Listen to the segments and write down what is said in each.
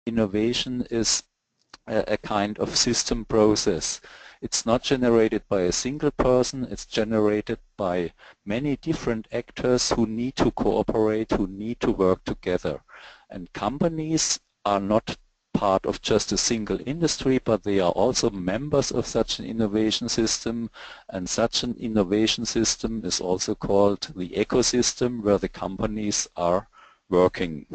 innovation is a kind of system process. It's not generated by a single person, it's generated by many different actors who need to cooperate, who need to work together. And companies are not part of just a single industry, but they are also members of such an innovation system, and such an innovation system is also called the ecosystem where the companies are working.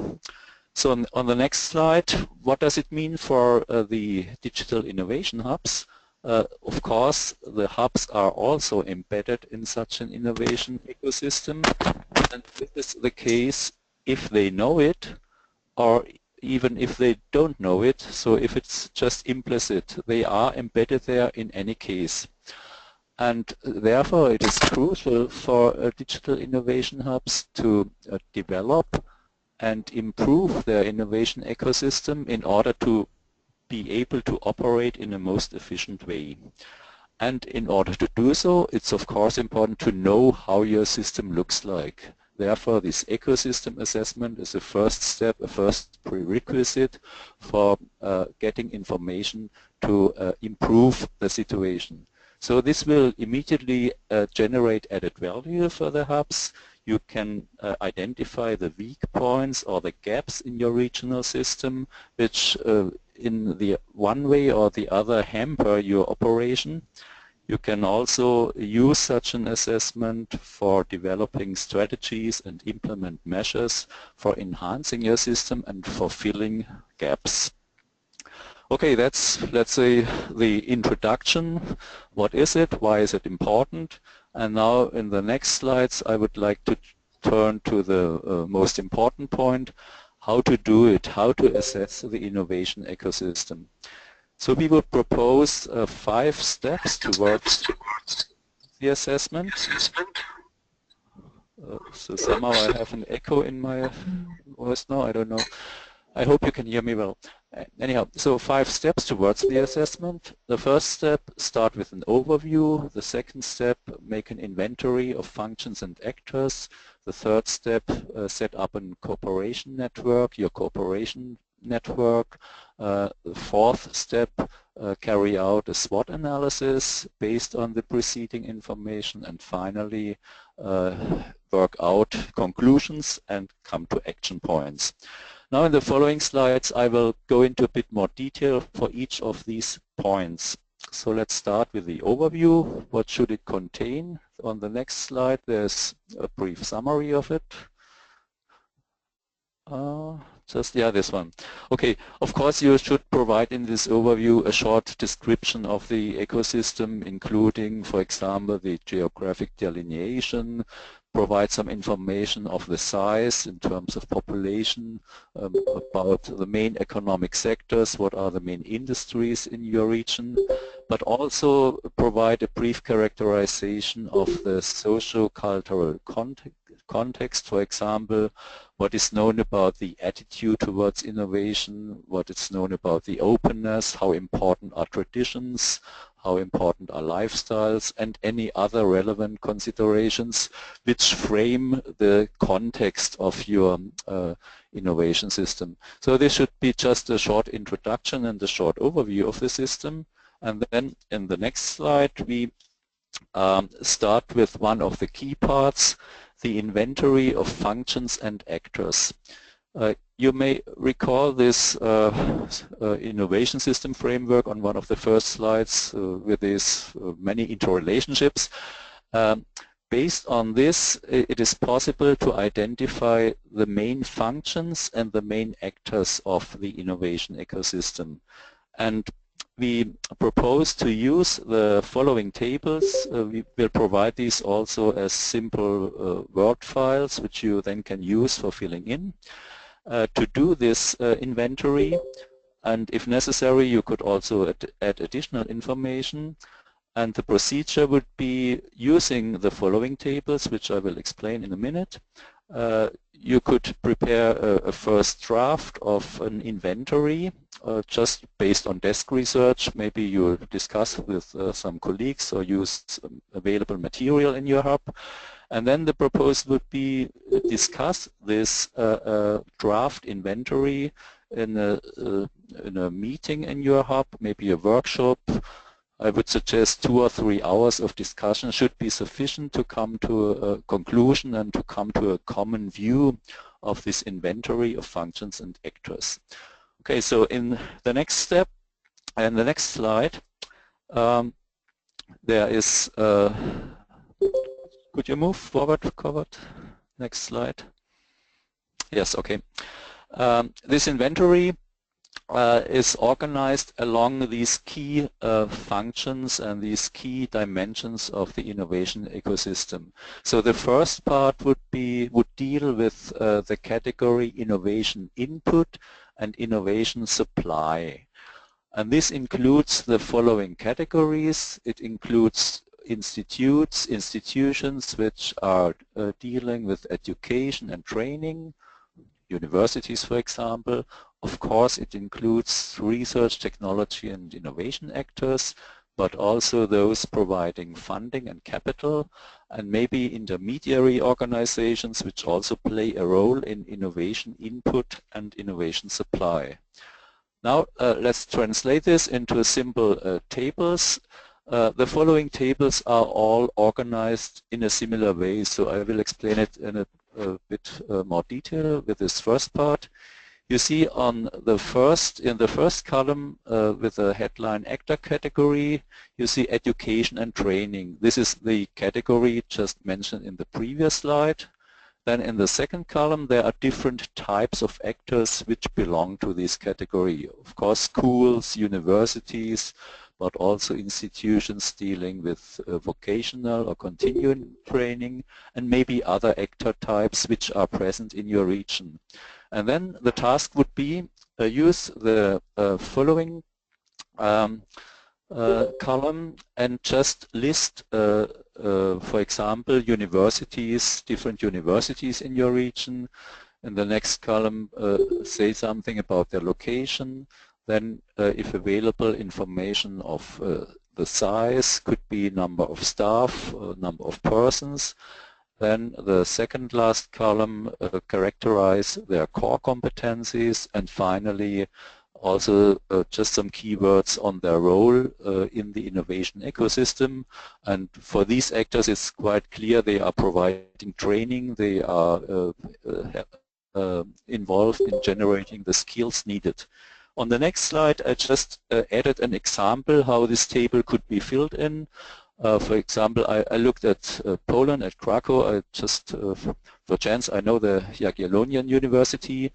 So on the next slide, what does it mean for the digital innovation hubs? Of course, the hubs are also embedded in such an innovation ecosystem, and this is the case if they know it, or even if they don't know it. So if it's just implicit, they are embedded there in any case. And therefore, it is crucial for digital innovation hubs to develop and improve their innovation ecosystem in order to be able to operate in the most efficient way. And in order to do so, it's of course important to know how your system looks like. Therefore, this ecosystem assessment is a first step, a first prerequisite for getting information to improve the situation. So this will immediately generate added value for the hubs. You can identify the weak points or the gaps in your regional system, which in the one way or the other hamper your operation. You can also use such an assessment for developing strategies and implement measures for enhancing your system and for filling gaps. Okay, that's, let's say, the introduction. What is it? Why is it important? And now in the next slides, I would like to turn to the most important point, how to do it, how to assess the innovation ecosystem. So we would propose 5 steps towards the assessment. So somehow I have an echo in my voice now, I don't know. I hope you can hear me well. Anyhow, so 5 steps towards the assessment. The first step, start with an overview. The second step, make an inventory of functions and actors. The third step, set up a cooperation network, your cooperation network. The fourth step, carry out a SWOT analysis based on the preceding information, and finally work out conclusions and come to action points. Now in the following slides I will go into a bit more detail for each of these points. So let's start with the overview. What should it contain? On the next slide there's a brief summary of it. This one. Okay, of course you should provide in this overview a short description of the ecosystem, including, for example, the geographic delineation, provide some information of the size in terms of population, about the main economic sectors, what are the main industries in your region, but also provide a brief characterization of the socio-cultural context, for example, what is known about the attitude towards innovation, what is known about the openness, how important are traditions, how important are lifestyles, and any other relevant considerations which frame the context of your innovation system. So this should be just a short introduction and a short overview of the system. And then in the next slide we start with one of the key parts, the inventory of functions and actors. You may recall this innovation system framework on one of the first slides with these many interrelationships. Based on this, it is possible to identify the main functions and the main actors of the innovation ecosystem. And we propose to use the following tables. We will provide these also as simple Word files, which you then can use for filling in. To do this inventory, and if necessary you could also add additional information, and the procedure would be using the following tables, which I will explain in a minute. You could prepare a first draft of an inventory just based on desk research. Maybe you discuss with some colleagues or use available material in your hub. And then the proposal would be discuss this draft inventory in a meeting in your hub, maybe a workshop. I would suggest 2 or 3 hours of discussion should be sufficient to come to a conclusion and to come to a common view of this inventory of functions and actors. Okay, so in the next step, and the next slide, there is, could you move forward, Next slide. Yes, okay. This inventory is organized along these key functions and these key dimensions of the innovation ecosystem. So the first part would deal with the category innovation input and innovation supply. And this includes the following categories. It includes institutions which are dealing with education and training, universities, for example. Of course, it includes research, technology, and innovation actors, but also those providing funding and capital, and maybe intermediary organizations which also play a role in innovation input and innovation supply. Now, let's translate this into simple tables. The following tables are all organized in a similar way, so I will explain it in a bit more detail with this first part. You see in the first column with the headline actor category, you see education and training. This is the category just mentioned in the previous slide. Then in the second column there are different types of actors which belong to this category. Of course, schools, universities, but also institutions dealing with vocational or continuing training, and maybe other actor types which are present in your region. And then the task would be use the following column and just list, for example, universities, different universities in your region. In the next column, say something about their location. Then, if available, information of the size, could be number of staff, number of persons. Then the second last column, characterize their core competencies, and finally also just some keywords on their role in the innovation ecosystem. And for these actors it's quite clear they are providing training, they are involved in generating the skills needed. On the next slide I just added an example how this table could be filled in. For example, I looked at Poland, at Krakow. I just, for chance, I know the Jagiellonian University,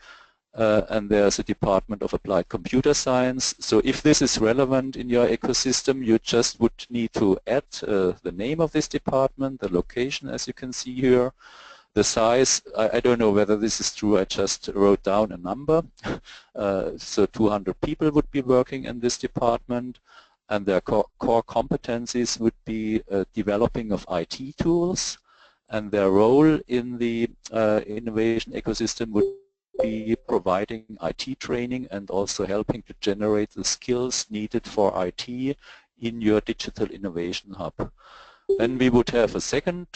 and there's a Department of Applied Computer Science. So if this is relevant in your ecosystem, you just would need to add the name of this department, the location, as you can see here, the size. I don't know whether this is true. I just wrote down a number. So 200 people would be working in this department. And their core competencies would be developing of IT tools, and their role in the innovation ecosystem would be providing IT training and also helping to generate the skills needed for IT in your digital innovation hub. Then we would have a second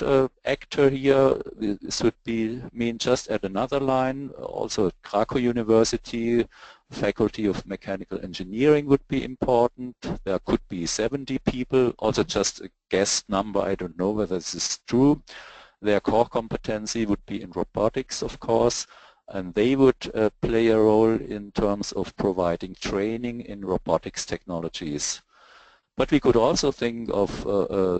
actor here. This would mean just at another line, also at Krakow University, Faculty of Mechanical Engineering would be important. There could be 70 people, also just a guess number, I don't know whether this is true. Their core competency would be in robotics, of course, and they would play a role in terms of providing training in robotics technologies. But we could also think of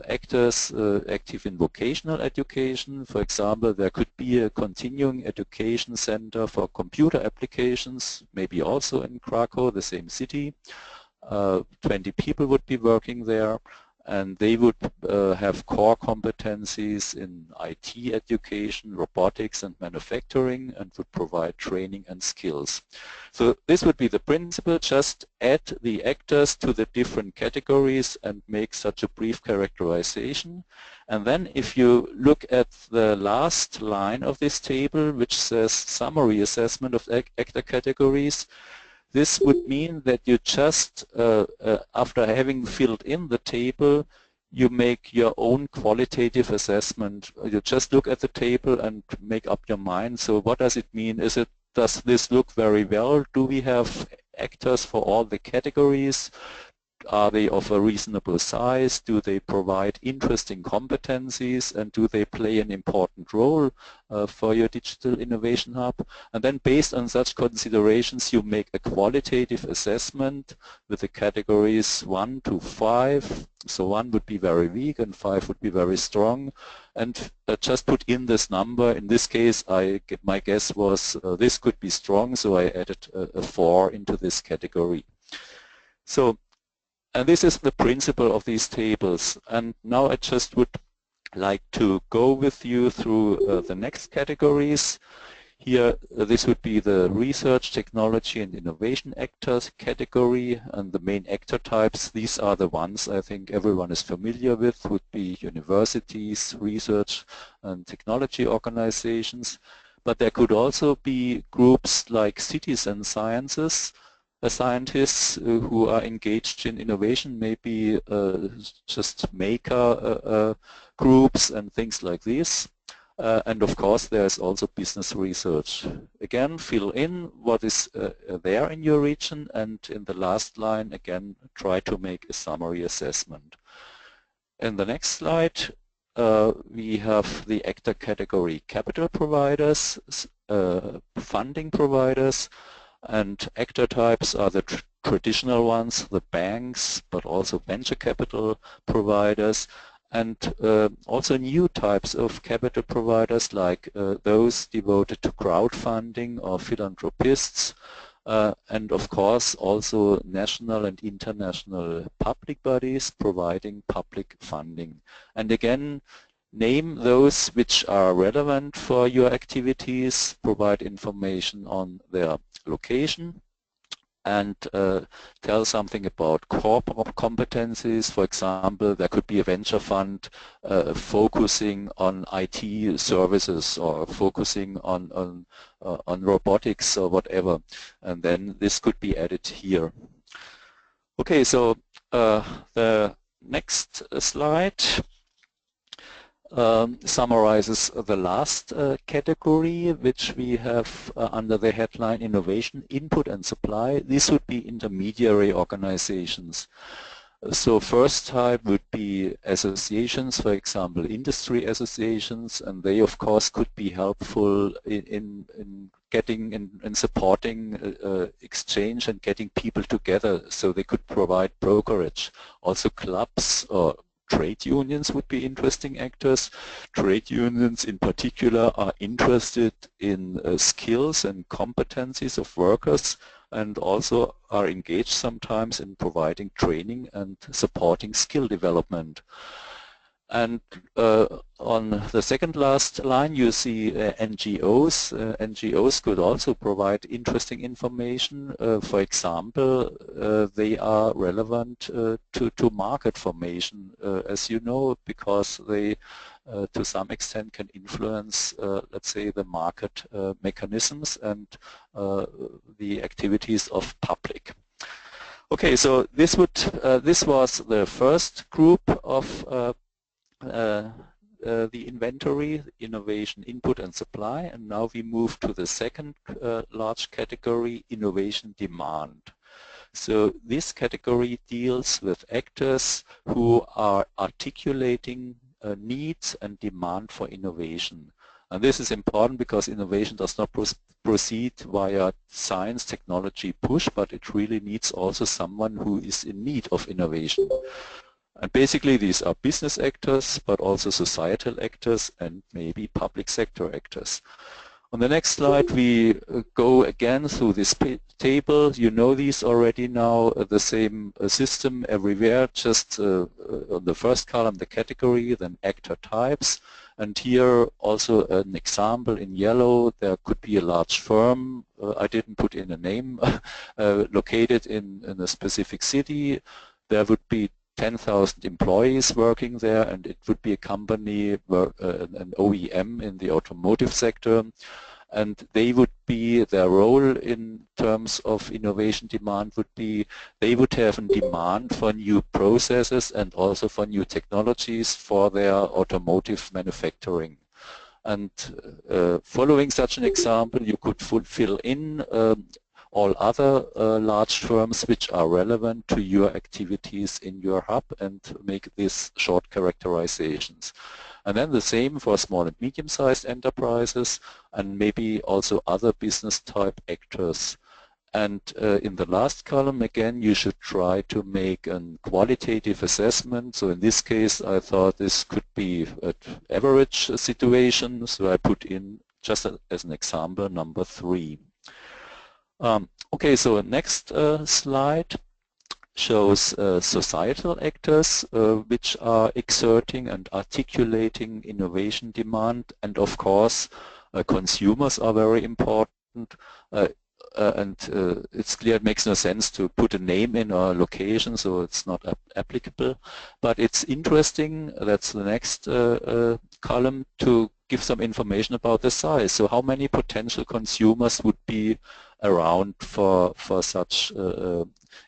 actors active in vocational education. For example, there could be a continuing education center for computer applications, maybe also in Krakow, the same city. 20 people would be working there, and they would have core competencies in IT education, robotics and manufacturing, and would provide training and skills. So this would be the principle, just add the actors to the different categories and make such a brief characterization. And then if you look at the last line of this table, which says summary assessment of actor categories, this would mean that you just, after having filled in the table, you make your own qualitative assessment. You just look at the table and make up your mind. So what does it mean? Is it does this look very well? Do we have actors for all the categories? Are they of a reasonable size? Do they provide interesting competencies? And do they play an important role for your digital innovation hub? And then based on such considerations, you make a qualitative assessment with the categories 1 to 5. So 1 would be very weak and 5 would be very strong. And just put in this number. In this case, my guess was this could be strong, so I added a 4 into this category. So, and this is the principle of these tables. And now I just would like to go with you through the next categories. Here, this would be the research, technology, and innovation actors category, and the main actor types. These are the ones I think everyone is familiar with, would be universities, research, and technology organizations. But there could also be groups like citizen sciences, scientists who are engaged in innovation, maybe just maker groups and things like this. And of course, there's also business research. Again, fill in what is there in your region, and in the last line, again, try to make a summary assessment. In the next slide, we have the actor category: capital providers, funding providers, and actor types are the traditional ones, the banks, but also venture capital providers, and also new types of capital providers like those devoted to crowdfunding or philanthropists, and of course also national and international public bodies providing public funding. And again, name those which are relevant for your activities, provide information on their location, and tell something about core competencies. For example, there could be a venture fund focusing on IT services or focusing on robotics or whatever, and then this could be added here. Okay, so the next slide summarizes the last category, which we have under the headline Innovation, Input and Supply. This would be intermediary organizations. So first type would be associations, for example, industry associations, and they of course could be helpful in getting and supporting exchange and getting people together, so they could provide brokerage. Also clubs or trade unions would be interesting actors. Trade unions in particular are interested in skills and competencies of workers, and also are engaged sometimes in providing training and supporting skill development. And on the second last line you see NGOs. NGOs could also provide interesting information. For example, they are relevant to market formation, as you know, because they to some extent can influence, let's say, the market mechanisms and the activities of public. Okay, so this was the first group of the inventory, innovation, input and supply, and now we move to the second large category, innovation demand. So this category deals with actors who are articulating needs and demand for innovation. And this is important because innovation does not proceed via science, technology push, but it really needs also someone who is in need of innovation. And basically these are business actors, but also societal actors and maybe public sector actors. On the next slide we go again through this table. You know these already now, the same system everywhere, just on the first column the category, then actor types. And here also an example in yellow, there could be a large firm, I didn't put in a name, located in a specific city. There would be 10,000 employees working there, and it would be a company, an OEM in the automotive sector, and they would be, their role in terms of innovation demand would be, they would have a demand for new processes and also for new technologies for their automotive manufacturing. And following such an example, you could fill in all other large firms which are relevant to your activities in your hub and make these short characterizations. And then the same for small and medium-sized enterprises and maybe also other business type actors. And in the last column, again, you should try to make a qualitative assessment. So in this case, I thought this could be an average situation. So I put in, just as an example, number 3. Okay, so next slide shows societal actors which are exerting and articulating innovation demand. And of course, consumers are very important. It's clear it makes no sense to put a name in a location, so it's not applicable. But it's interesting, that's the next column, to give some information about the size. So how many potential consumers would be around for such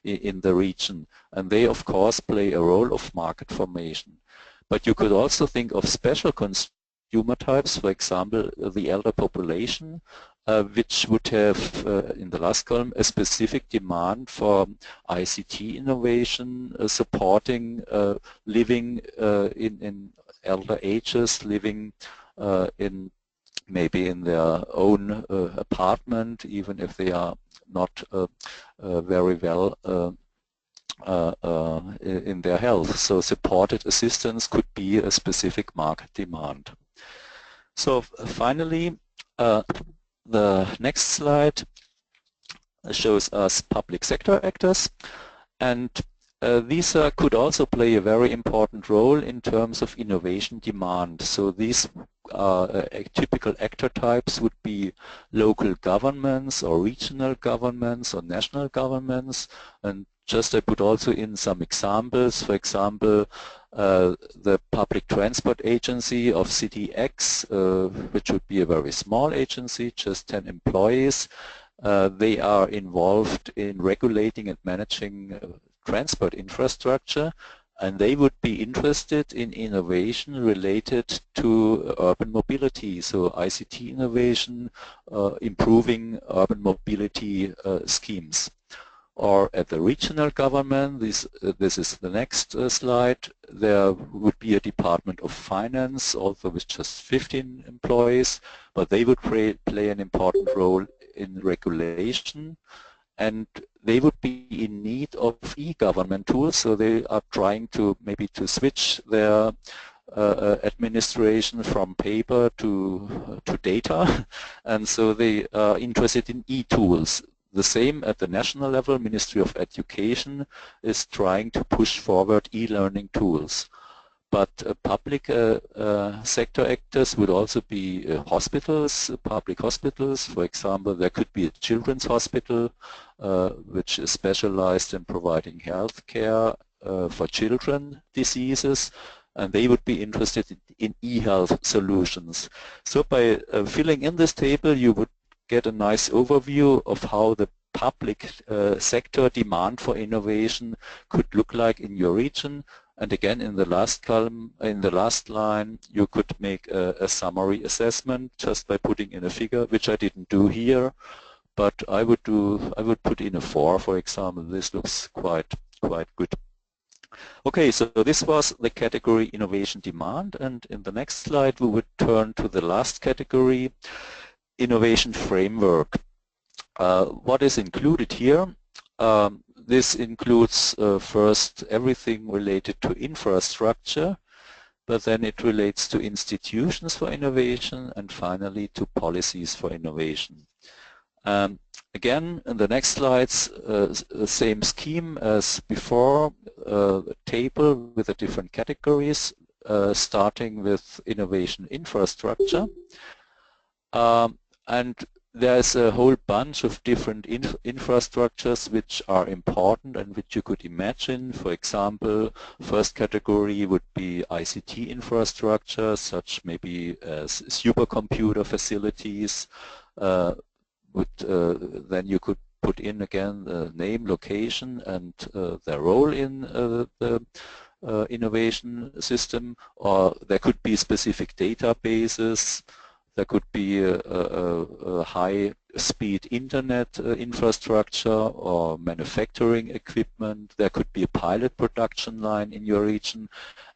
in the region? And they, of course, play a role of market formation. But you could also think of special consumer types, for example, the elder population, which would have, in the last column, a specific demand for ICT innovation, supporting living in elder ages, living in maybe in their own apartment, even if they are not very well in their health. So supported assistance could be a specific market demand. So finally, the next slide shows us public sector actors, and these could also play a very important role in terms of innovation demand. So these typical actor types would be local governments or regional governments or national governments, and just I put also in some examples. For example, the Public Transport Agency of City X, which would be a very small agency, just 10 employees. They are involved in regulating and managing transport infrastructure, and they would be interested in innovation related to urban mobility, so ICT innovation, improving urban mobility schemes. Or at the regional government, this is the next slide, there would be a Department of Finance, also with just 15 employees, but they would play an important role in regulation, and they would be in need of e-government tools, so they are trying to maybe to switch their administration from paper to data, and so they are interested in e-tools. The same at the national level, Ministry of Education is trying to push forward e-learning tools. But public sector actors would also be hospitals, public hospitals. For example, there could be a children's hospital which is specialized in providing health care for children diseases, and they would be interested in e-health solutions. So by filling in this table, you would get a nice overview of how the public sector demand for innovation could look like in your region. And again, in the last column, in the last line, you could make a summary assessment just by putting in a figure, which I didn't do here, but I would put in a 4, for example. This looks quite good. Okay, so this was the category innovation demand, and in the next slide we would turn to the last category, innovation framework. What is included here? This includes first everything related to infrastructure, but then it relates to institutions for innovation, and finally to policies for innovation. Again, in the next slides, the same scheme as before, a table with the different categories, starting with innovation infrastructure. And there's a whole bunch of different infrastructures which are important and which you could imagine. For example, first category would be ICT infrastructure, such maybe as supercomputer facilities. Then you could put in again the name, location, and their role in the innovation system, or there could be specific databases, There could be a high-speed internet infrastructure or manufacturing equipment. There could be a pilot production line in your region,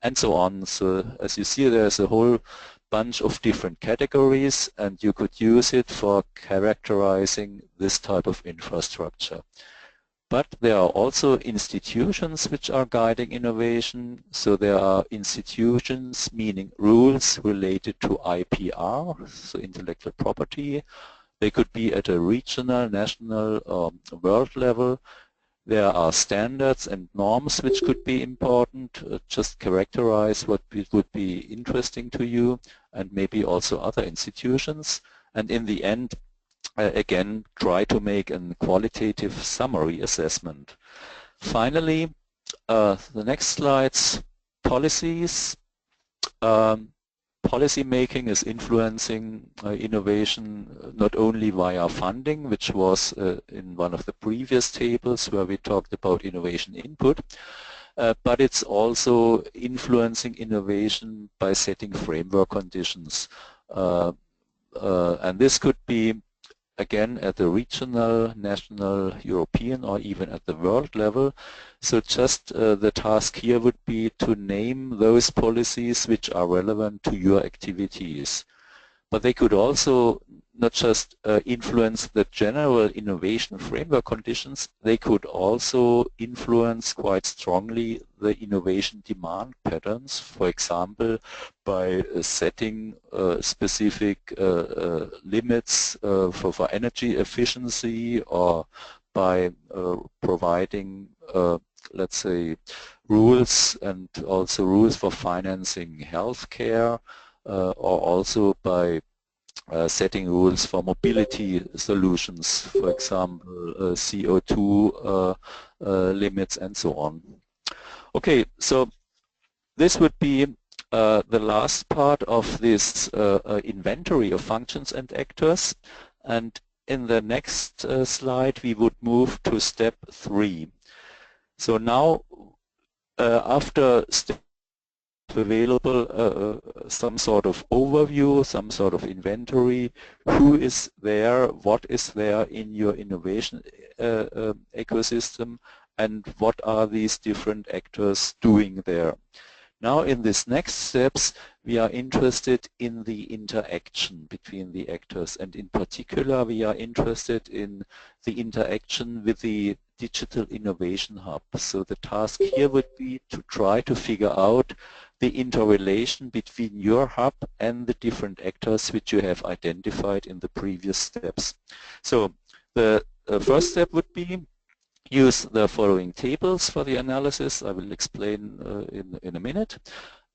and so on. So as you see, there's a whole bunch of different categories, and you could use it for characterizing this type of infrastructure. But there are also institutions which are guiding innovation. So there are institutions, meaning rules related to IPR, so intellectual property. They could be at a regional, national, or world level. There are standards and norms which could be important. Just characterize what would be interesting to you, and maybe also other institutions. And in the end, again, try to make a qualitative summary assessment. Finally, the next slides, policies. Policy making is influencing innovation not only via funding, which was in one of the previous tables where we talked about innovation input, but it's also influencing innovation by setting framework conditions. And this could be, again, at the regional, national, European, or even at the world level. So just the task here would be to name those policies which are relevant to your activities. But they could also not just influence the general innovation framework conditions, they could also influence quite strongly the innovation demand patterns, for example, by setting specific limits for energy efficiency, or by providing, let's say, rules, and also rules for financing healthcare, or also by setting rules for mobility solutions, for example, CO2 limits and so on. Okay, so this would be the last part of this inventory of functions and actors, and in the next slide we would move to step 3. So now after step available some sort of overview, some sort of inventory, who is there, what is there in your innovation ecosystem, and what are these different actors doing there. Now in these next steps we are interested in the interaction between the actors, and in particular we are interested in the interaction with the Digital Innovation Hub. So the task here would be to try to figure out the interrelation between your hub and the different actors which you have identified in the previous steps. So the first step would be use the following tables for the analysis. I will explain in a minute,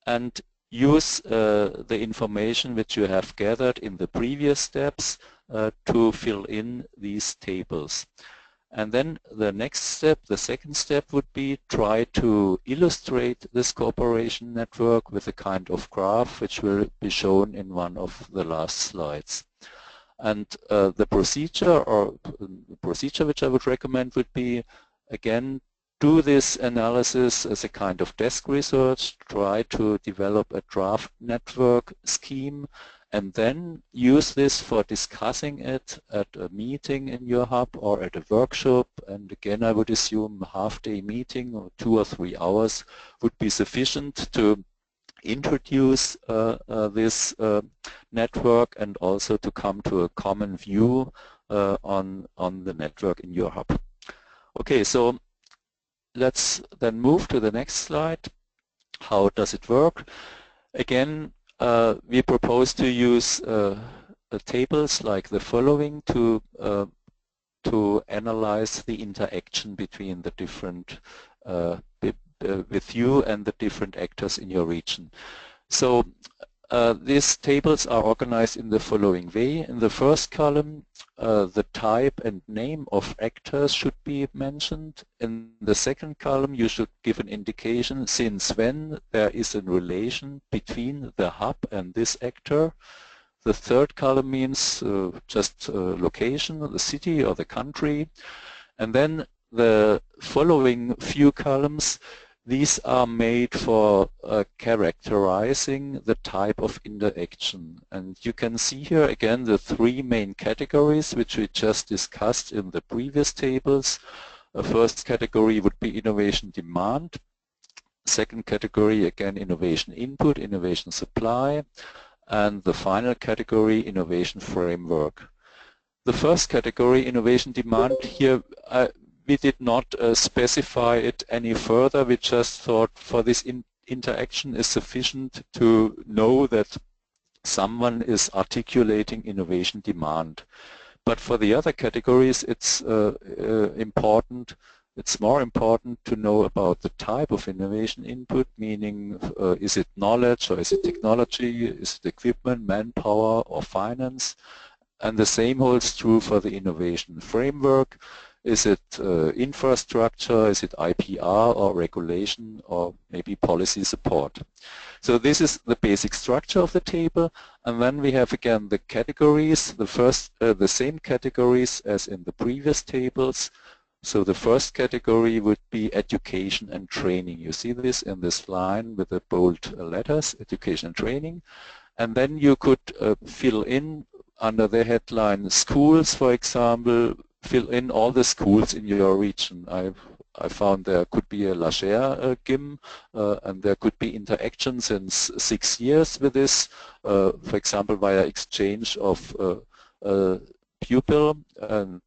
and use the information which you have gathered in the previous steps to fill in these tables. And then the next step, the second step, would be try to illustrate this cooperation network with a kind of graph which will be shown in one of the last slides. And the procedure which I would recommend would be, again, do this analysis as a kind of desk research, try to develop a draft network scheme, and then use this for discussing it at a meeting in your hub or at a workshop. And again, I would assume a half-day meeting or 2 or 3 hours would be sufficient to introduce this network, and also to come to a common view on the network in your hub. Okay, so let's then move to the next slide. How does it work? Again, we propose to use tables like the following to analyze the interaction between the different with you and the different actors in your region. So these tables are organized in the following way. In the first column, the type and name of actors should be mentioned. In the second column, you should give an indication since when there is a relation between the hub and this actor. The third column means just location, the city or the country. And then the following few columns These are made for characterizing the type of interaction. And you can see here again the three main categories which we just discussed in the previous tables. The first category would be innovation demand. Second category, again, innovation input, innovation supply. And the final category, innovation framework. The first category, innovation demand, here we did not specify it any further. We just thought for this interaction is sufficient to know that someone is articulating innovation demand. But for the other categories, it's important. It's more important to know about the type of innovation input, meaning is it knowledge or is it technology, is it equipment, manpower or finance? And the same holds true for the innovation framework. Is it infrastructure, is it IPR or regulation or maybe policy support? So this is the basic structure of the table, and then we have again the categories, the same categories as in the previous tables. So the first category would be education and training. You see this in this line with the bold letters, education and training. And then you could fill in under the headline schools, for example, fill in all the schools in your region. I found there could be a Lagere GIM, and there could be interaction since 6 years with this, for example, via exchange of pupil, and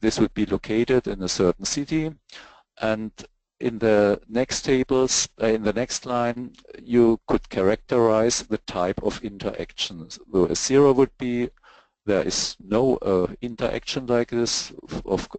this would be located in a certain city. And in the next tables, in the next line, you could characterize the type of interactions. So a 0 would be there is no interaction like this.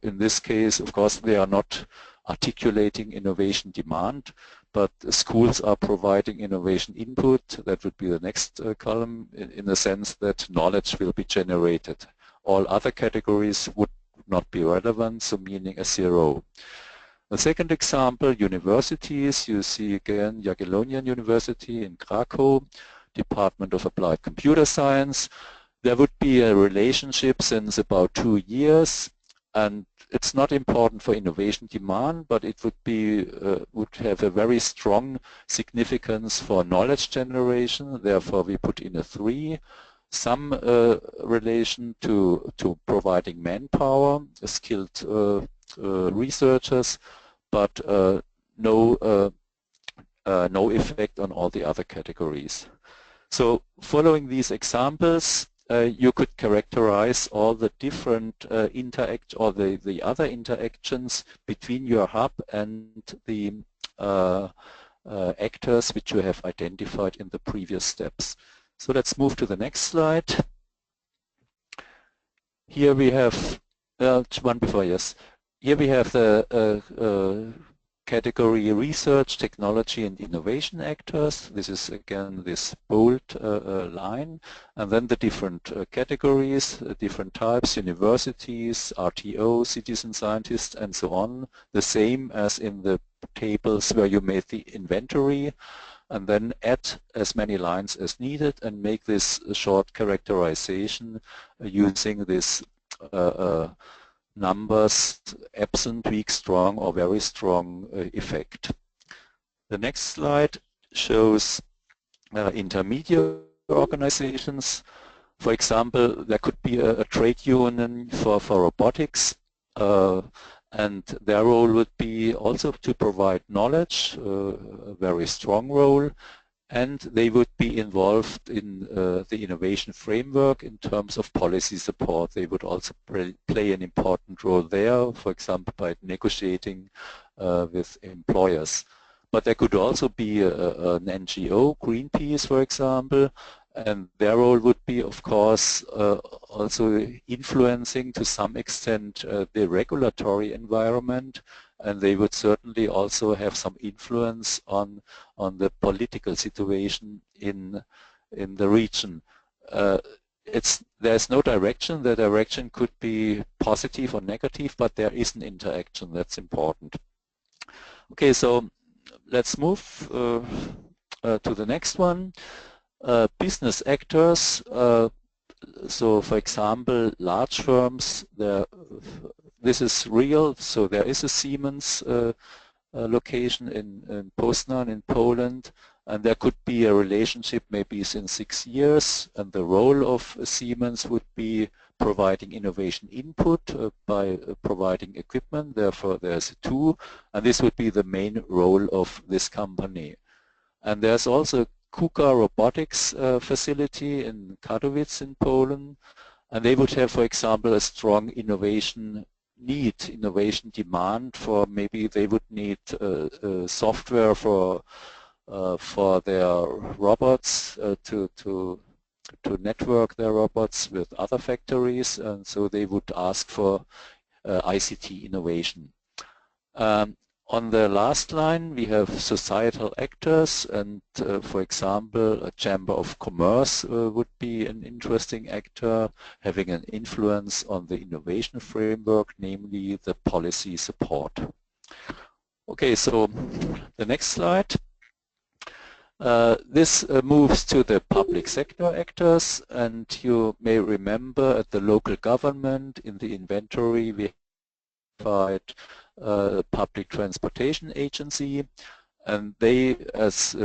In this case, of course, they are not articulating innovation demand, but schools are providing innovation input. That would be the next column, in the sense that knowledge will be generated. All other categories would not be relevant, so meaning a 0. The second example, universities. You see again Jagiellonian University in Krakow, Department of Applied Computer Science. There would be a relationship since about 2 years, and it's not important for innovation demand, but it would be would have a very strong significance for knowledge generation. Therefore, we put in a 3. Some relation to providing manpower, skilled researchers, but no effect on all the other categories. So following these examples, you could characterize all the different the other interactions between your hub and the actors which you have identified in the previous steps. So let's move to the next slide. Here we have one before, yes. Here we have the category research, technology and innovation actors. This is again this bold line, and then the different categories, different types, universities, RTO, citizen scientists and so on, the same as in the tables where you made the inventory, and then add as many lines as needed and make this short characterization using this numbers, absent, weak, strong or very strong effect. The next slide shows intermediate organizations. For example, there could be a trade union for robotics, and their role would be also to provide knowledge, a very strong role, and they would be involved in the innovation framework in terms of policy support. They would also play an important role there, for example, by negotiating with employers. But there could also be an NGO, Greenpeace, for example, and their role would be, of course, also influencing to some extent the regulatory environment, and they would certainly also have some influence on the political situation in the region. There's no direction. The direction could be positive or negative, but there is an interaction. That's important. Okay, so let's move to the next one. Business actors. So, for example, large firms. This is real. So there is a Siemens location in Poznan in Poland, and there could be a relationship maybe since 6 years, and the role of Siemens would be providing innovation input by providing equipment. Therefore there's a two, and this would be the main role of this company. And there's also KUKA robotics facility in Katowice in Poland, and they would have, for example, a strong innovation need, innovation demand for, maybe they would need software for their robots to network their robots with other factories, and so they would ask for ICT innovation. On the last line we have societal actors, and for example a chamber of commerce would be an interesting actor having an influence on the innovation framework, namely the policy support. Okay, so the next slide. This moves to the public sector actors, and you may remember at the local government in the inventory we had public transportation agency, and they, as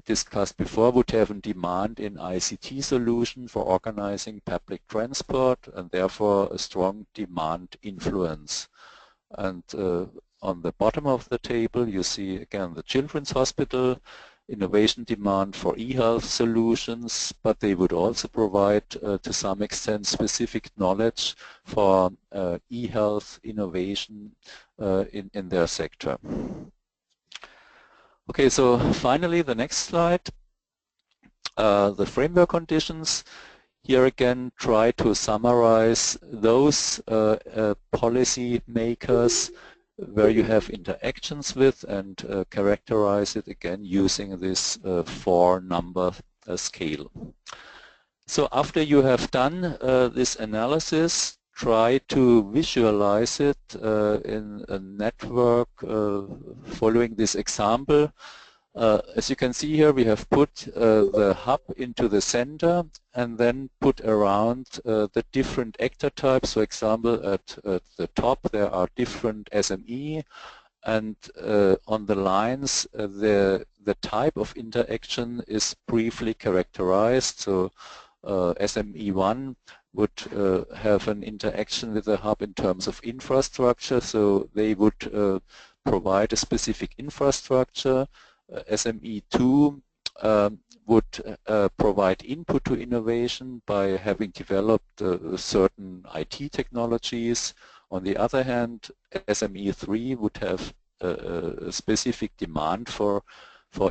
discussed before, would have a demand in ICT solution for organizing public transport, and therefore a strong demand influence. And on the bottom of the table you see again the Children's Hospital, innovation demand for e-health solutions, but they would also provide to some extent specific knowledge for e-health innovation in their sector. Okay, so finally the next slide, the framework conditions. Here again try to summarize those policy makers where you have interactions with, and characterize it again using this 4-number scale. So after you have done this analysis, try to visualize it in a network following this example. As you can see here, we have put the hub into the center and then put around the different actor types. For example, at the top there are different SME, and on the lines the type of interaction is briefly characterized. So SME1 would have an interaction with the hub in terms of infrastructure, so they would provide a specific infrastructure. SME2 would provide input to innovation by having developed certain IT technologies. On the other hand, SME3 would have a specific demand for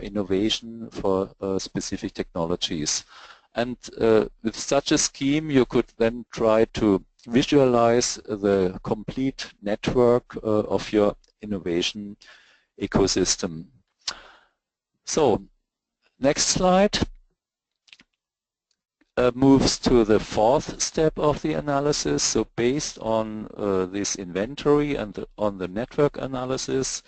innovation, for specific technologies. And with such a scheme you could then try to visualize the complete network of your innovation ecosystem. So, next slide moves to the 4th step of the analysis. So based on this inventory and on the network analysis,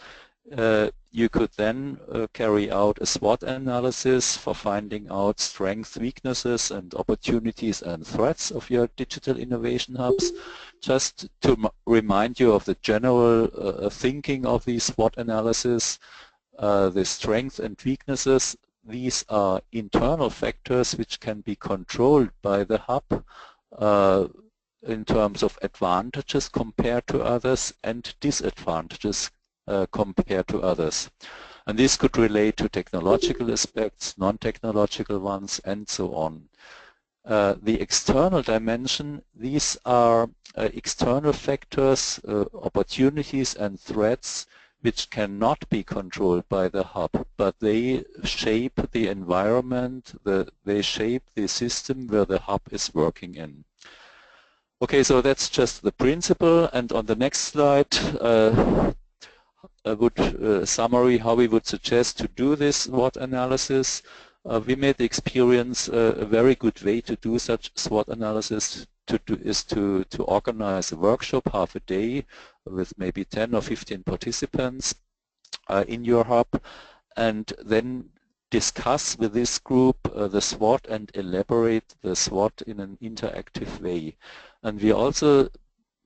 you could then carry out a SWOT analysis for finding out strengths, weaknesses and opportunities and threats of your digital innovation hubs. Just to remind you of the general thinking of the SWOT analysis, the strengths and weaknesses, these are internal factors which can be controlled by the hub in terms of advantages compared to others and disadvantages compared to others. And this could relate to technological aspects, non-technological ones, and so on. The external dimension, these are external factors, opportunities and threats which cannot be controlled by the hub, but they shape the environment, they shape the system where the hub is working in. Okay, so that's just the principle, and on the next slide I would summary how we would suggest to do this SWOT analysis. We made the experience a very good way to do such SWOT analysis is to organize a workshop, half a day, with maybe 10 or 15 participants in your hub, and then discuss with this group the SWOT and elaborate the SWOT in an interactive way. And we also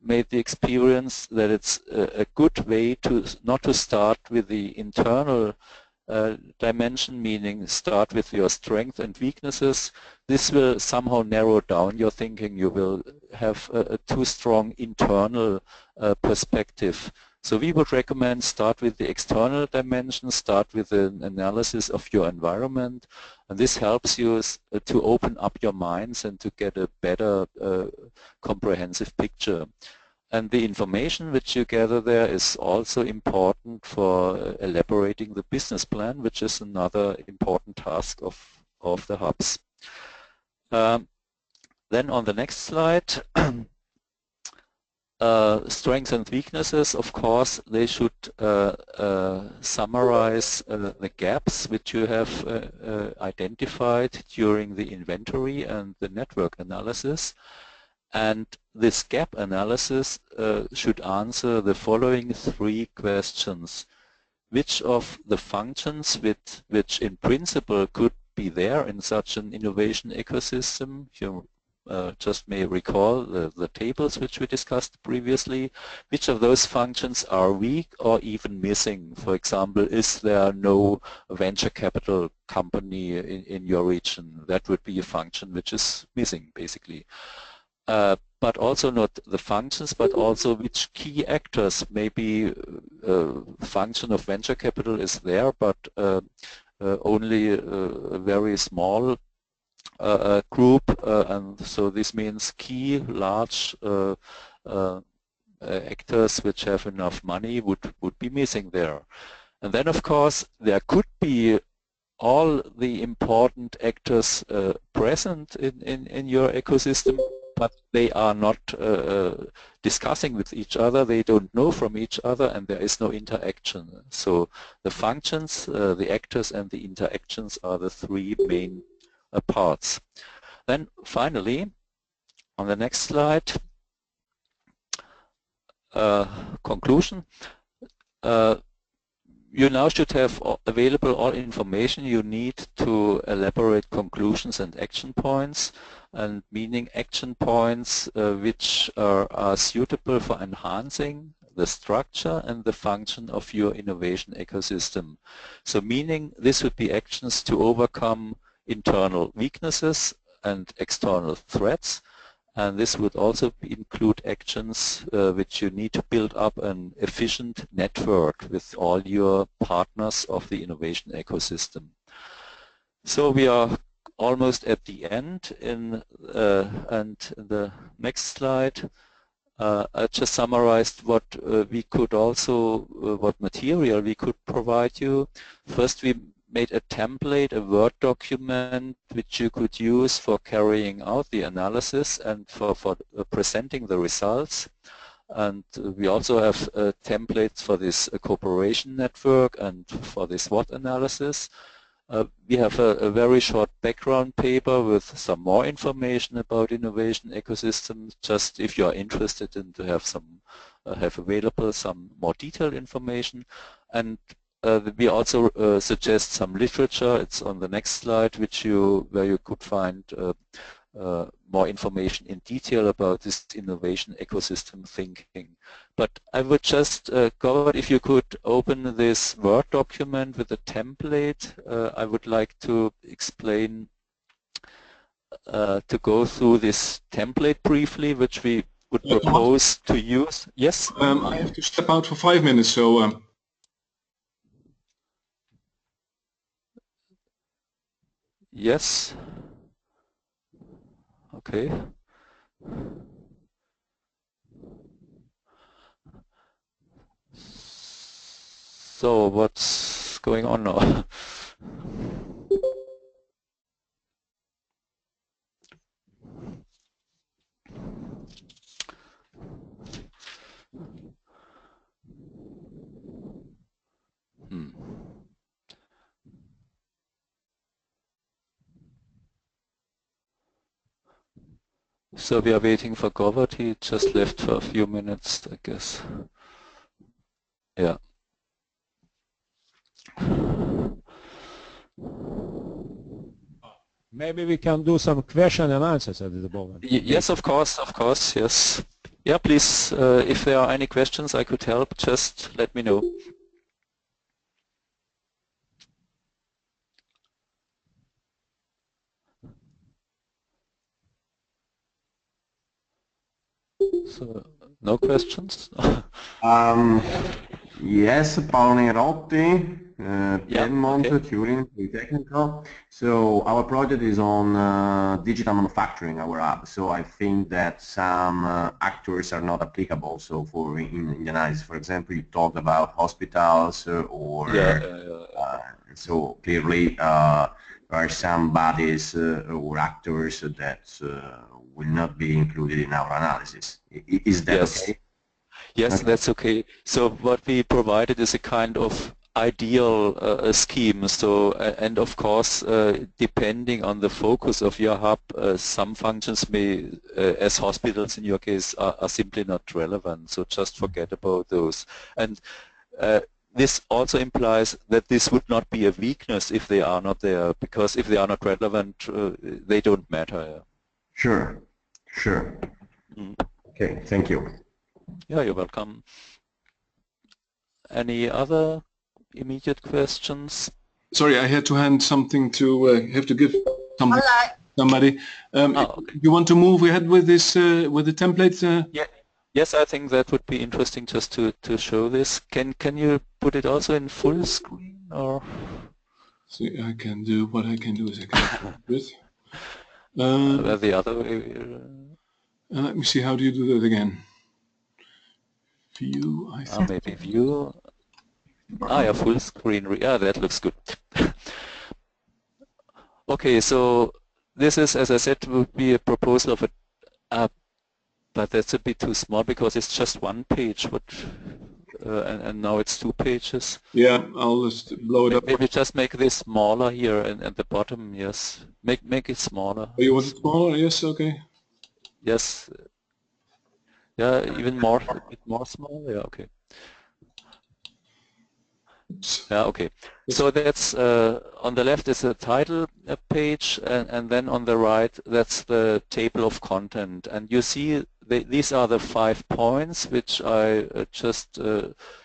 made the experience that it's a good way to not to start with the internal dimension, meaning start with your strengths and weaknesses. This will somehow narrow down your thinking. You will have a too strong internal perspective. So we would recommend start with the external dimension, start with an analysis of your environment, and this helps you to open up your minds and to get a better comprehensive picture. And the information which you gather there is also important for elaborating the business plan, which is another important task of the hubs. Then on the next slide, strengths and weaknesses, of course, they should summarize the gaps which you have identified during the inventory and the network analysis. And this gap analysis should answer the following three questions. Which of the functions which in principle could be there in such an innovation ecosystem? You just may recall the tables which we discussed previously. Which of those functions are weak or even missing? For example, is there no venture capital company in your region? That would be a function which is missing, basically. But also not the functions, but also which key actors. Maybe function of venture capital is there, but only a very small group, and so this means key large actors which have enough money would be missing there. And then of course there could be all the important actors present in your ecosystem, but they are not discussing with each other, they don't know from each other, and there is no interaction. So the functions, the actors and the interactions are the three main parts. Then finally, on the next slide, conclusion. You now should have available all information you need to elaborate conclusions and action points, and meaning action points which are suitable for enhancing the structure and the function of your innovation ecosystem. So meaning this would be actions to overcome internal weaknesses and external threats, and this would also include actions which you need to build up an efficient network with all your partners of the innovation ecosystem. So we are almost at the end, and in the next slide I just summarized what we could also, what material we could provide you. First, we made a template, a Word document, which you could use for carrying out the analysis and for presenting the results. And we also have templates for this cooperation network and for this SWOT analysis. We have a very short background paper with some more information about innovation ecosystems, just if you are interested in to have some have available some more detailed information. And we also suggest some literature. It's on the next slide, where you could find more information in detail about this innovation ecosystem thinking. But I would just go, if you could open this Word document with a template. I would like to explain, to go through this template briefly, which we would propose to use. Yes? I have to step out for 5 minutes, so... Yes. Okay. So what's going on now? So we are waiting for Govert. He just left for a few minutes, I guess. Yeah. Maybe we can do some question and answers at the moment. Yes, of course, yes. Yeah, please, if there are any questions I could help, just let me know. So, no questions? Um, yes, Palnerotti, Yeah, Piedmont, okay. Turin, Polytechnico. So our project is on digital manufacturing, our app. So I think that some actors are not applicable. So in the analysis, for example, you talked about hospitals Yeah, or so clearly there are some bodies or actors that will not be included in our analysis. Is that yes. okay? Yes, Okay. that's okay. So what we provided is a kind of ideal scheme. So, and of course, depending on the focus of your hub, some functions may, as hospitals in your case, are simply not relevant. So just forget about those. And uh, this also implies that this would not be a weakness if they are not there, because if they are not relevant, they don't matter. Sure, sure. Mm. Okay, thank you. Yeah, you're welcome. Any other immediate questions? Sorry, I had to hand something to, have to give something to somebody. Okay. You want to move ahead with this, with the template? Yeah. Yes, I think that would be interesting just to show this. Can you put it also in full screen or? See, I can do, what I can do is I can do it. The other way. Let me see, how do you do that again? View, I think. Maybe view. Yeah, full screen. Yeah, that looks good. Okay, so this is, as I said, would be a proposal of a, but that's a bit too small because it's just one page. What? And now it's 2 pages. Yeah, I'll just blow it up. Maybe just make this smaller here and at the bottom. Yes, make it smaller. Oh, you want it smaller? Yes, okay. Yes. Yeah, even more, a bit more small. Yeah, okay. Yeah, okay. So that's on the left is a title page, and then on the right that's the table of content. And you see these are the 5 points which I just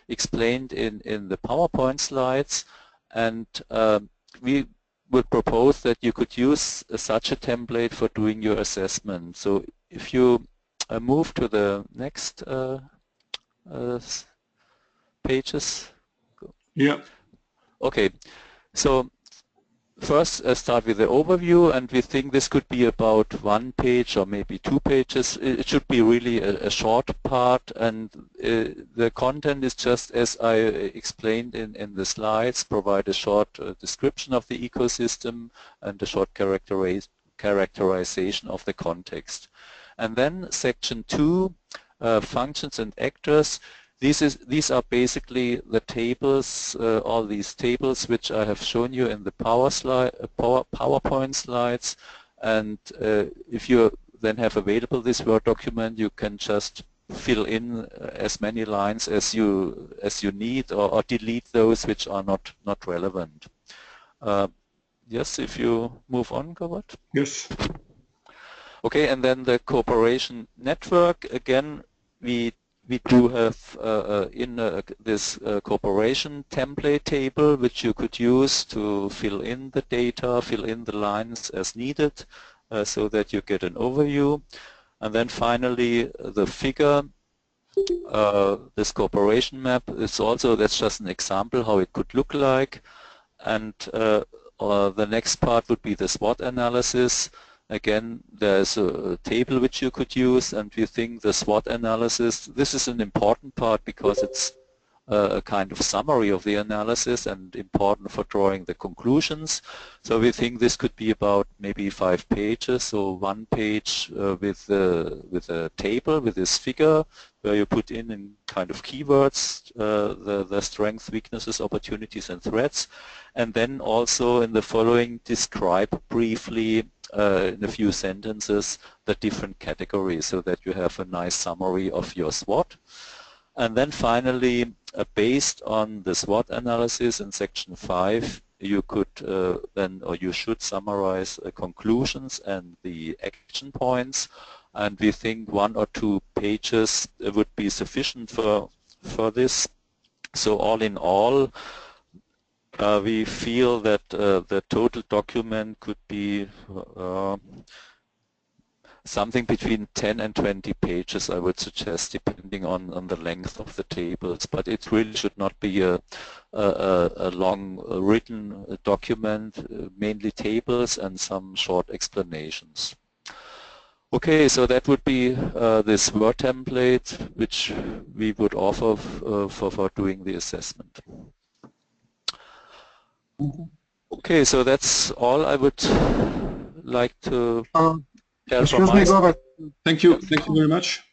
explained in the PowerPoint slides. And we would propose that you could use such a template for doing your assessment. So if you move to the next pages. Yeah. Okay, so first start with the overview, and we think this could be about 1 page or maybe 2 pages. It should be really a short part, and the content is just as I explained in the slides, provide a short description of the ecosystem and a short characterization of the context. And then section 2, functions and actors. These are basically the tables, all these tables which I have shown you in the PowerPoint slides. And if you then have available this Word document, you can just fill in as many lines as you need, or delete those which are not relevant. Yes, if you move on, Gabot. Yes. Okay, and then the cooperation network. Again, we do have in this cooperation template table, which you could use to fill in the data, fill in the lines as needed, so that you get an overview. And then finally, the figure, this cooperation map is also, that's just an example how it could look like. And the next part would be the SWOT analysis. Again, there's a table which you could use, and we think the SWOT analysis, this is an important part because it's a kind of summary of the analysis and important for drawing the conclusions. So we think this could be about maybe 5 pages, so 1 page with a table with this figure where you put in kind of keywords the strengths, weaknesses, opportunities and threats, and then also in the following describe briefly in a few sentences the different categories so that you have a nice summary of your SWOT. And then finally, based on the SWOT analysis in section 5, you could then, or you should summarize conclusions and the action points. and we think 1 or 2 pages would be sufficient for this. So all in all, we feel that the total document could be something between 10 and 20 pages, I would suggest, depending on the length of the tables. But it really should not be a long written document, mainly tables and some short explanations. Okay, so that would be this Word template which we would offer for doing the assessment. Okay, so that's all I would like to tell from my side. Thank you very much.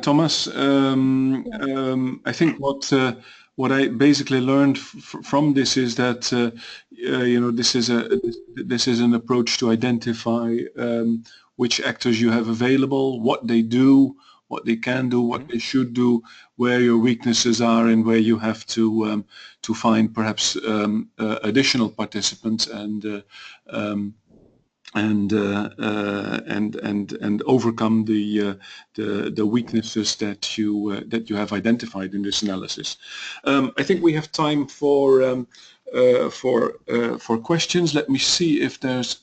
Thomas, I think what I basically learned from this is that you know, this is an approach to identify which actors you have available, what they do, what they can do, what they should do, where your weaknesses are, and where you have to find perhaps additional participants and overcome the weaknesses that you have identified in this analysis. I think we have time for questions. Let me see if there's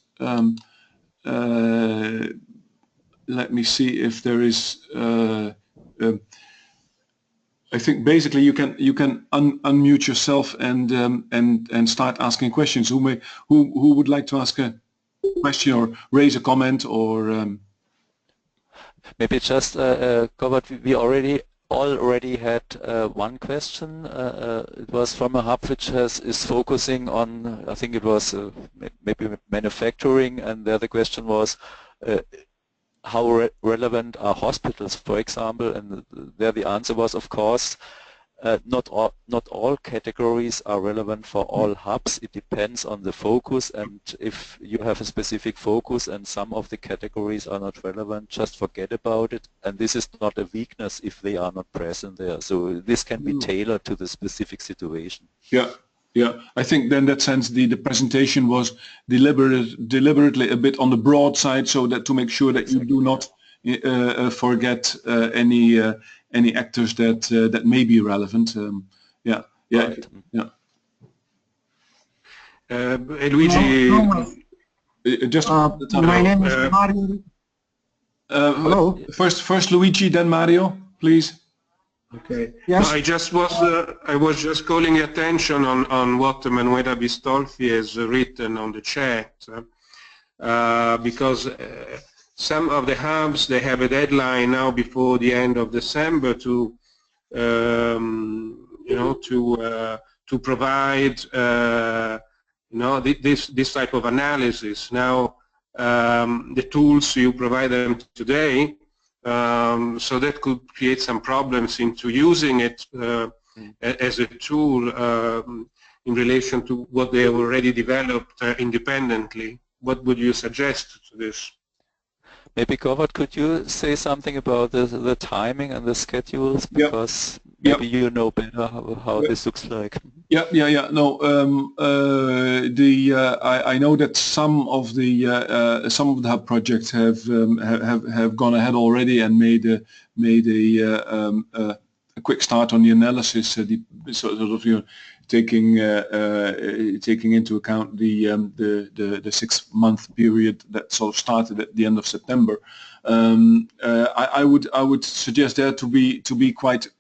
I think basically you can unmute yourself and start asking questions. Who would like to ask a question or raise a comment, or maybe just covered. We already had one question. It was from a hub which is focusing on, I think it was maybe manufacturing, and there the question was how relevant are hospitals, for example, and there the answer was, of course, not all categories are relevant for all hubs. It depends on the focus, and if you have a specific focus and some of the categories are not relevant, just forget about it, and this is not a weakness if they are not present there. So this can be tailored to the specific situation. Yeah, I think then in that sense the presentation was deliberately a bit on the broad side, so that to make sure that you do not forget any actors that may be relevant. Yeah. Luigi, just my name is Mario. Hello. First Luigi, then Mario, please. Okay. Yes. I was just calling attention on what Manuela Bistolfi has written on the chat, because some of the hubs, they have a deadline now before the end of December to you know, to provide you know, this type of analysis. Now the tools you provide them today, so that could create some problems into using it as a tool in relation to what they have already developed independently. What would you suggest to this? Maybe Govard, could you say something about the timing and the schedules, because maybe you know better how this looks like. Yeah. No, I know that some of the hub projects have gone ahead already and made a quick start on the analysis, sort of, you know, taking into account the 6-month period that sort of started at the end of September. I would suggest there to be quite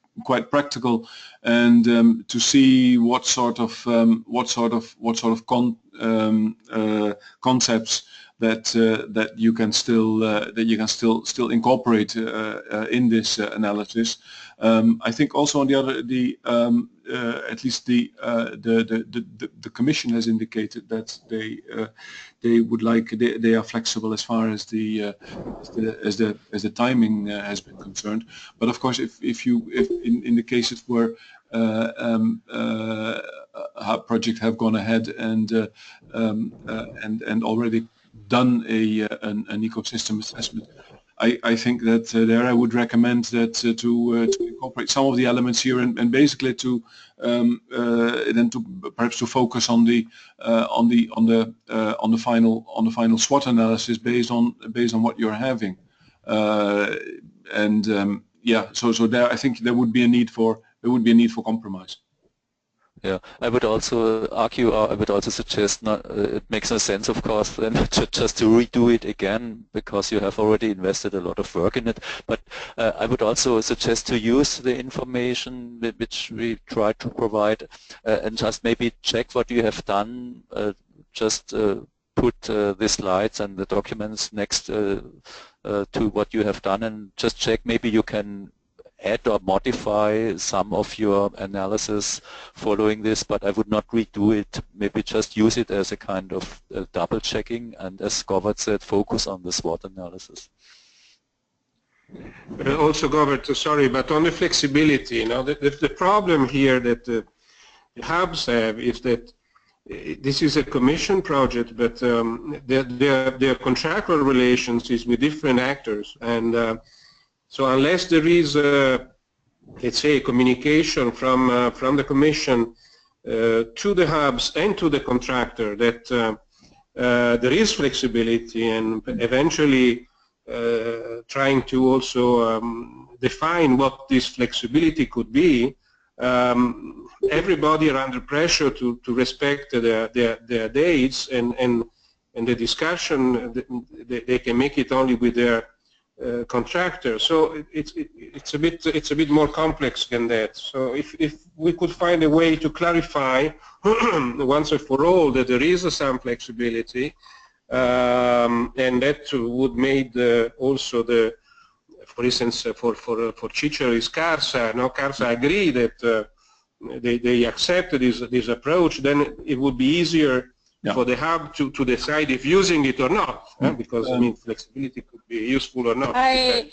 practical and to see what sort of concepts that you can still incorporate in this analysis. I think also on the other, at least the Commission has indicated that they would like, they are flexible as far as the timing has been concerned. But of course, if in the cases where projects have gone ahead and already done an ecosystem assessment, I think that there I would recommend that to incorporate some of the elements here and basically to then to perhaps to focus on the final SWOT analysis based on what you're having, yeah. So there I think there would be a need for compromise. Yeah, I would also argue, I would also suggest not, it makes no sense, of course, then just to redo it again because you have already invested a lot of work in it. But I would also suggest to use the information which we try to provide and just maybe check what you have done. Just put the slides and the documents next to what you have done and just check. Maybe you can add or modify some of your analysis following this, but I would not redo it. Maybe just use it as a kind of double checking, and as Govert said, focus on the SWOT analysis. Also, Govert, sorry, but on the flexibility, you know, the problem here that the hubs have is that this is a commission project, but their contractual relations is with different actors, and so unless there is, let's say, communication from the Commission to the hubs and to the contractor that there is flexibility and eventually trying to also define what this flexibility could be, everybody are under pressure to respect their dates and the discussion, they can make it only with their contractor. So it's a bit more complex than that. So if we could find a way to clarify once and for all that there is some flexibility, and that would make also the, for instance, for Cicero Carsa, no, Carsa agree that they accept this approach, then it would be easier. Yeah. For the hub to decide if using it or not, because I mean flexibility could be useful or not. I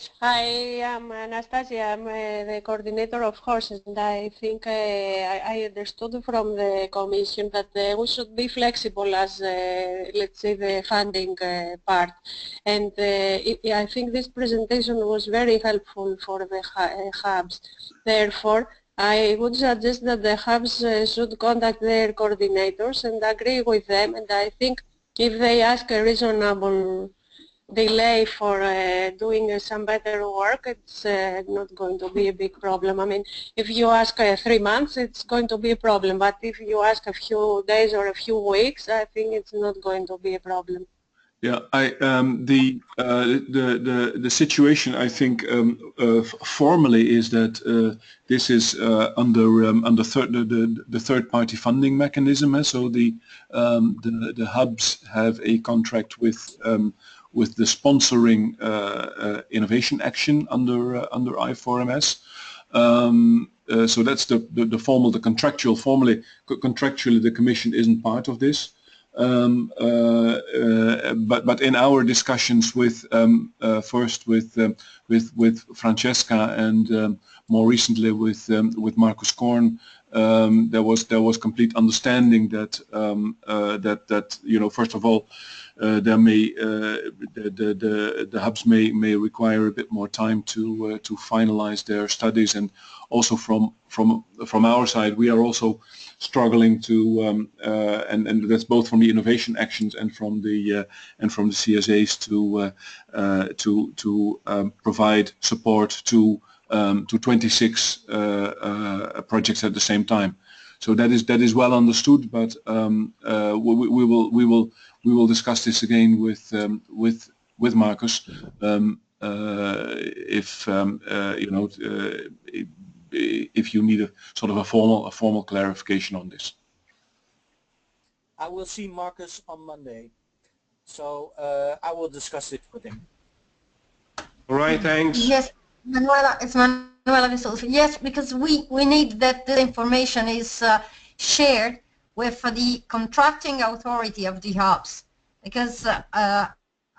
am Anastasia. I'm the coordinator of horses, and I think I understood from the Commission that we should be flexible as, let's say, the funding part. And I think this presentation was very helpful for the hubs. Therefore, I would suggest that the hubs should contact their coordinators and agree with them, and I think if they ask a reasonable delay for doing some better work, it's not going to be a big problem. I mean, if you ask 3 months, it's going to be a problem, but if you ask a few days or a few weeks, I think it's not going to be a problem. Yeah, the situation, I think, formally is that this is under the third-party funding mechanism. So the hubs have a contract with the sponsoring innovation action under I4MS. So that's the formal, the contractual. Contractually, the Commission isn't part of this. But in our discussions with first with Francesca and more recently with Marcus Korn, there was complete understanding that that you know, first of all, there may the hubs may require a bit more time to finalize their studies, and also from our side we are also struggling to and that's both from the innovation actions and from the CSAs to provide support to 26 projects at the same time. So that is well understood, but we will discuss this again with Marcus if you know, if you need a sort of a formal clarification on this. I will see Marcus on Monday, so I will discuss it with him. All right, thanks. Yes, Manuela, it's Manuela. Yes, because we need that the information is shared with the contracting authority of the hubs, because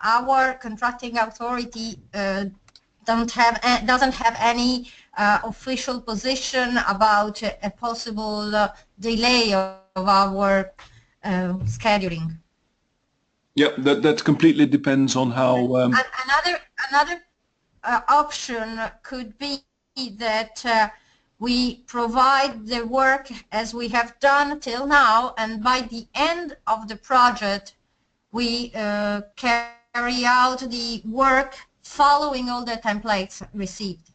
our contracting authority doesn't have any official position about a possible delay of our scheduling. Yeah, that completely depends on how. option could be that we provide the work as we have done till now, and by the end of the project we carry out the work following all the templates received.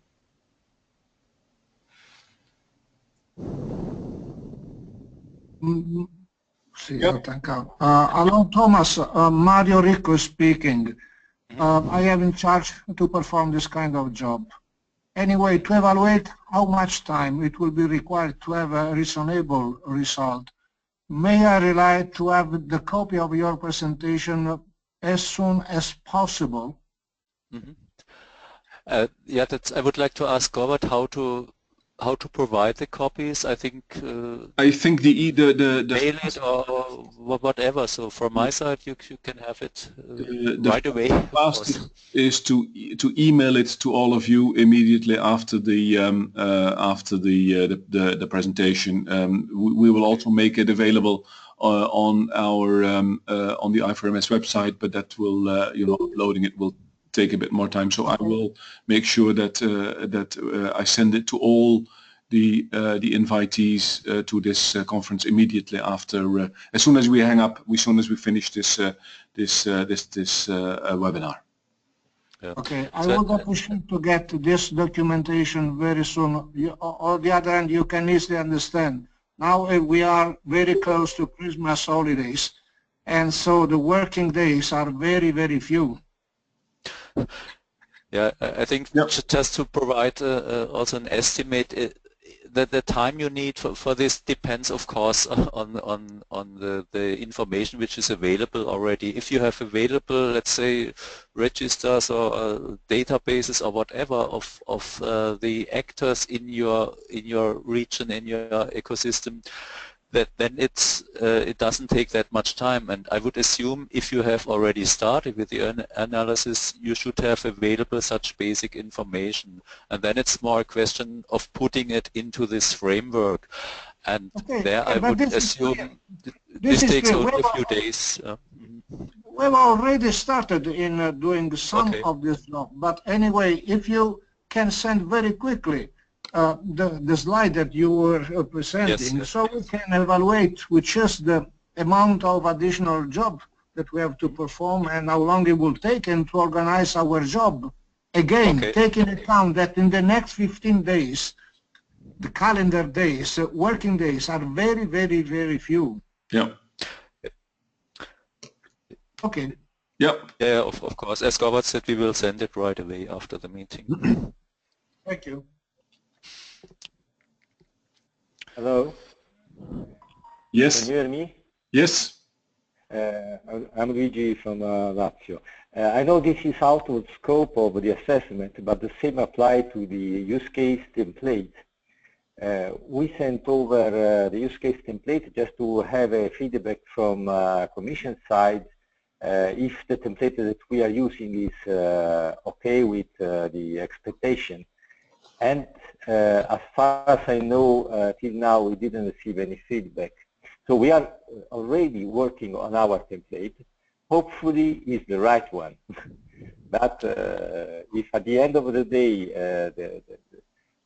Sì, hello, Thomas. Mario Ricco speaking. I am in charge to perform this kind of job. Anyway, to evaluate how much time it will be required to have a reasonable result, may I rely to have the copy of your presentation as soon as possible? Yeah, I would like to ask Robert how to provide the copies. I think the mail it or whatever. So from my side, you can have it right away. Fastest is to email it to all of you immediately after the presentation. We will also make it available on our on the I4MS website, but that will uploading it will take a bit more time. So I will make sure that I send it to all the invitees to this conference immediately after, as soon as we hang up, as soon as we finish this webinar. Yeah. Okay, I would appreciate to get this documentation very soon. On the other hand, you can easily understand. Now we are very close to Christmas holidays, and so the working days are very, very few. Yeah, I think just to provide also an estimate, that the time you need for this depends, of course, on the information which is available already. If you have available, let's say, registers or databases or whatever of the actors in your region, in your ecosystem, then it doesn't take that much time. And I would assume if you have already started with the analysis, you should have available such basic information. And then it's more a question of putting it into this framework. And there I would assume this takes only a few days. We've already started in doing some of this job. But anyway, if you can send very quickly the slide that you were presenting, so we can evaluate which is the amount of additional job that we have to perform and how long it will take, and to organize our job. Again, taking account that in the next 15 days, the calendar days, working days are very, very, very few. Yeah. Okay. Yep. Yeah, of course. As Robert said, we will send it right away after the meeting. Thank you. Hello. Yes. Can you hear me? Yes. I'm Luigi from Lazio. I know this is out of scope of the assessment, but the same applies to the use case template. We sent over the use case template just to have a feedback from Commission side if the template that we are using is okay with the expectation. And as far as I know, till now we didn't receive any feedback. So we are already working on our template. Hopefully it's the right one. But if at the end of the day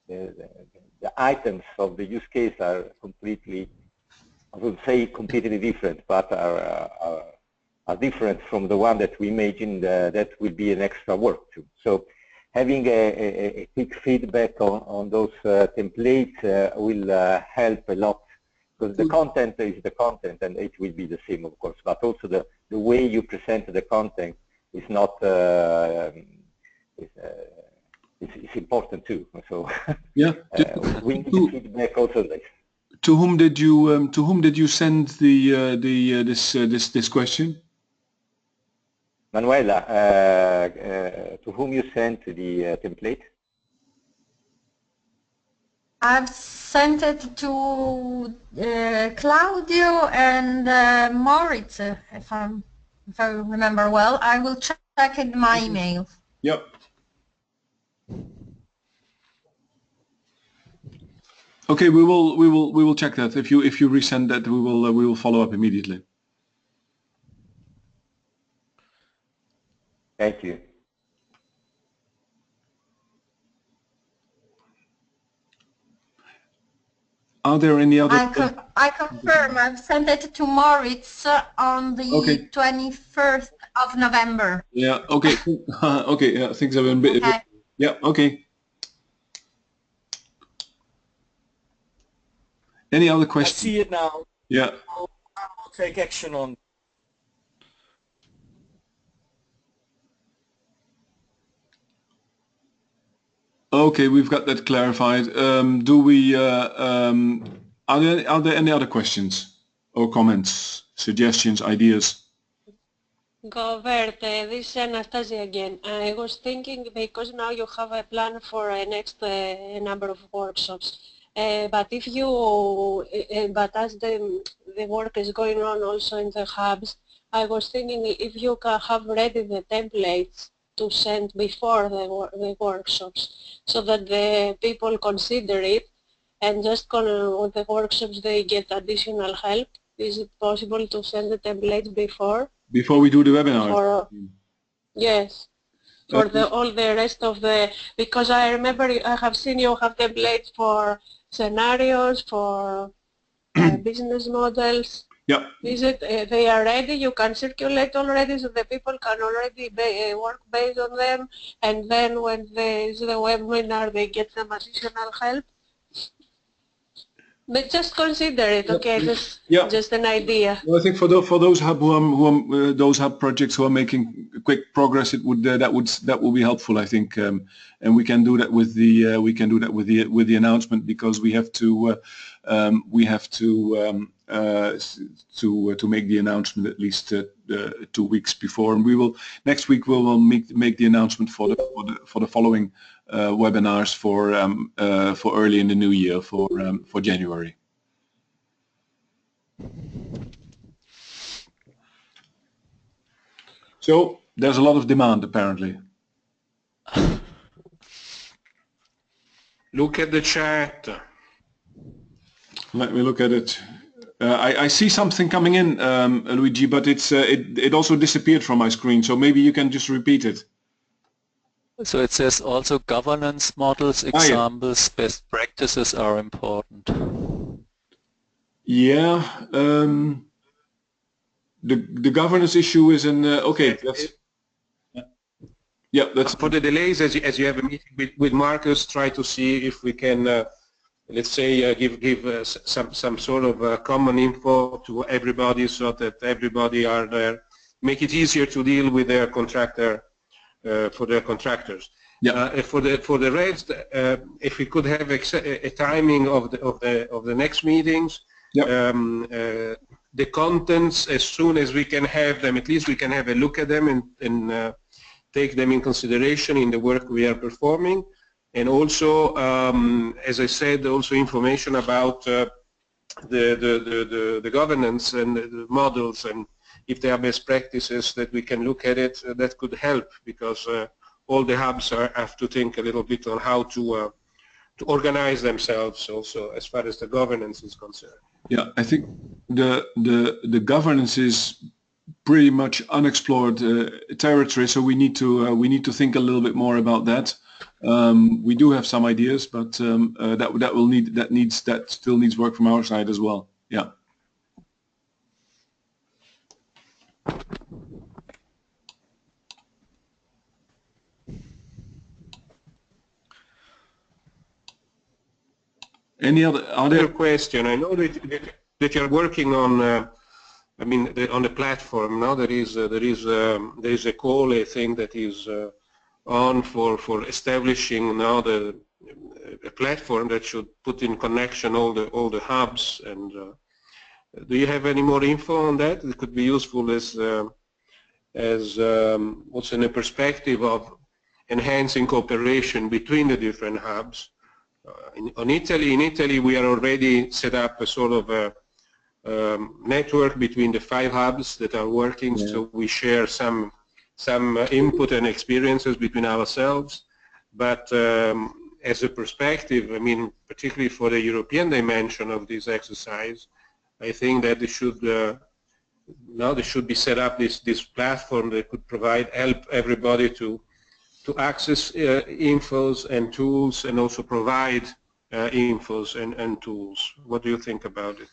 the items of the use case are completely, I would say completely different, but are different from the one that we imagined, that will be an extra work too. So having a quick feedback on those templates will help a lot, because the content is the content and it will be the same, of course, but also the way you present the content is not it's important too. So yeah, we need feedback also. To whom did you send this question? Manuela, to whom you sent the template? I've sent it to Claudio and Moritz, if I remember well. I will check in my email. Yep. Okay, we will check that. If you resend that, we will follow up immediately. Thank you. Are there any other? I confirm. I've sent it to Moritz on the 21st of November. Yeah. Okay. Okay. Yeah. Things have been a bit. Okay. Yeah. Okay. Any other questions? I see it now. Yeah. I'll take action on. Okay, we've got that clarified. Do we? Are there any other questions or comments, suggestions, ideas? Govert, this is Anastasia again. I was thinking, because now you have a plan for a next number of workshops, but if you, but as the work is going on also in the hubs, I was thinking if you can have ready the templates to send before the workshops, so that the people consider it, and just with the workshops they get additional help. Is it possible to send the templates before? Before we do the webinar? Yes, for all the rest of the, because I remember I have seen you have templates for scenarios, for business models. Yeah. Is it, they are ready, you can circulate already, so the people can already work based on them, and then when there is the webinar they get some additional help? But just consider it, okay? Just an idea. Well, I think for those hub those hub projects who are making quick progress, it would that will be helpful, I think, and we can do that with the announcement, because we have to make the announcement at least 2 weeks before, and next week we will make the announcement for the following webinars for early in the new year, for January. So there's a lot of demand, apparently. Look at the chat. Let me look at it. I see something coming in, Luigi, but it also disappeared from my screen. So maybe you can just repeat it. So it says also governance models, examples, best practices are important. Yeah. The governance issue is an okay. That's for the delays. As you have a meeting with Marcus, try to see if we can, let's say, give some sort of common info to everybody, so that everybody are there. Make it easier to deal with their contractor. For the contractors. Yeah. For the rest, if we could have a timing of the next meetings, the contents, as soon as we can have them, at least we can have a look at them and take them in consideration in the work we are performing, and also, as I said, also information about the governance and the models, and if there are best practices that we can look at it, that could help, because all the hubs have to think a little bit on how to organize themselves also as far as the governance is concerned. Yeah, I think the governance is pretty much unexplored territory, so we need to think a little bit more about that. We do have some ideas, but that still needs work from our side as well. Yeah. Any other question? I know that you're working on, I mean, on the platform now. There is a call, I think, that is on for establishing now a platform that should put in connection all the hubs. And do you have any more info on that? It could be useful as also in a perspective of enhancing cooperation between the different hubs. In Italy, we are already set up a sort of a network between the 5 hubs that are working, so we share some input and experiences between ourselves. But as a perspective, I mean, particularly for the European dimension of this exercise, I think that now there should be set up this platform that could help everybody to access infos and tools, and also provide infos and tools. What do you think about it?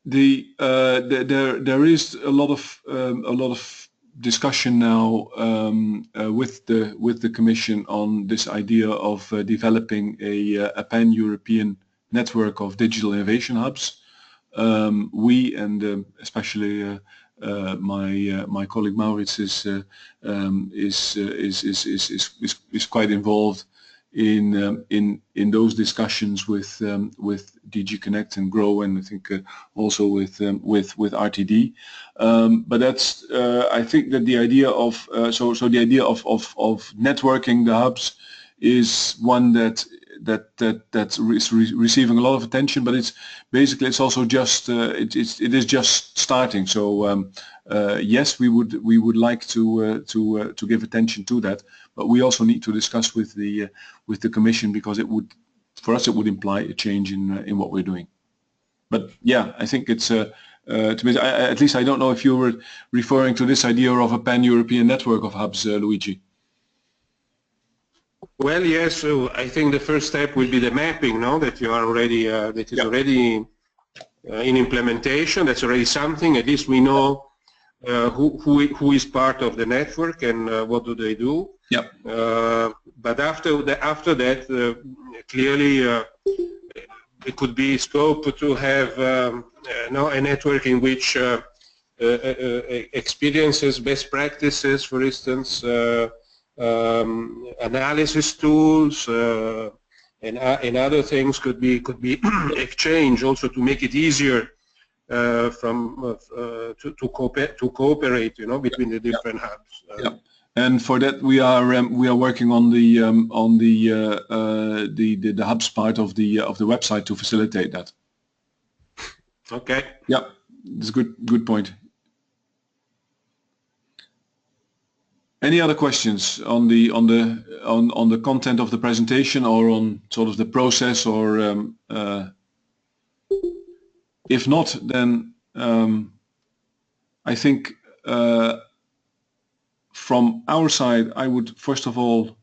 There is a lot of discussion now with the Commission on this idea of developing a pan-European network of digital innovation hubs. We and especially my colleague Maurits is quite involved in those discussions with DG Connect and Grow, and I think also with RTD. But that's I think that the idea of the idea of networking the hubs is one that's receiving a lot of attention, but it's also just it is just starting. So yes, we would like to give attention to that, but we also need to discuss with the Commission, because for us it would imply a change in what we're doing. But yeah, I think it's to me, at least I don't know if you were referring to this idea of a pan-European network of hubs, Luigi. Well, yes. So I think the first step will be the mapping, no? That you are already that is already in implementation. That's already something. At least we know who is part of the network and what do they do. Yeah. But after that, clearly it could be scope to have a network in which experiences, best practices, for instance. Analysis tools and other things could be exchanged also to make it easier to cooperate, between the different hubs. And for that we are working on the hubs part of the website to facilitate that. Okay. Yeah, it's a good point. Any other questions on the content of the presentation, or on sort of the process, or if not, then I think from our side I would first of all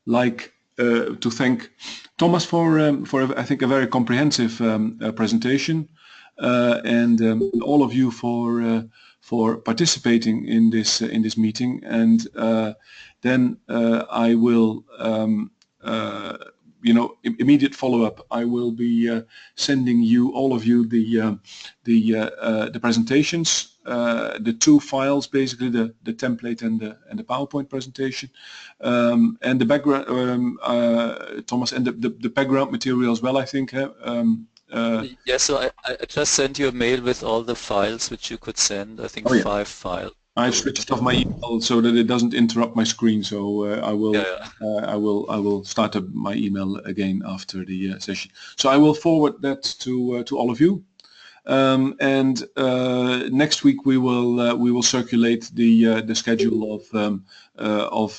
like to thank Thomas for I think a very comprehensive presentation, and all of you for participating in this meeting. And then I will immediate follow-up. I will be sending all of you the presentations, the two files, basically the template and the PowerPoint presentation, and the background, Thomas, and the background material as well, I think. Yes, so I just sent you a mail with all the files which you could send. I think 5 files. I've switched off my email so that it doesn't interrupt my screen. So I will start up my email again after the session. So I will forward that to all of you. And next week we will circulate the schedule of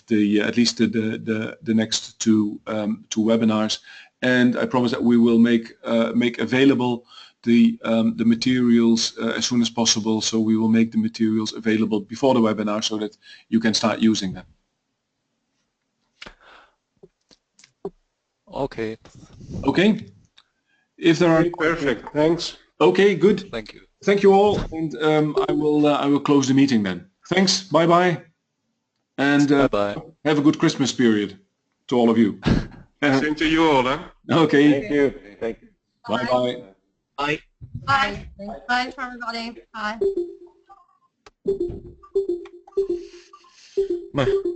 the at least the next two webinars. And I promise that we will make available the materials as soon as possible. So we will make the materials available before the webinar so that you can start using them. Okay. Okay. If there are perfect, thanks. Okay, good. Thank you. Thank you all, and I will close the meeting then. Thanks. Bye bye. And bye. Have a good Christmas period to all of you. Same to you all, huh? Okay. Thank you. Thank you. Bye bye. Bye. Bye. Bye for everybody. Bye. Bye.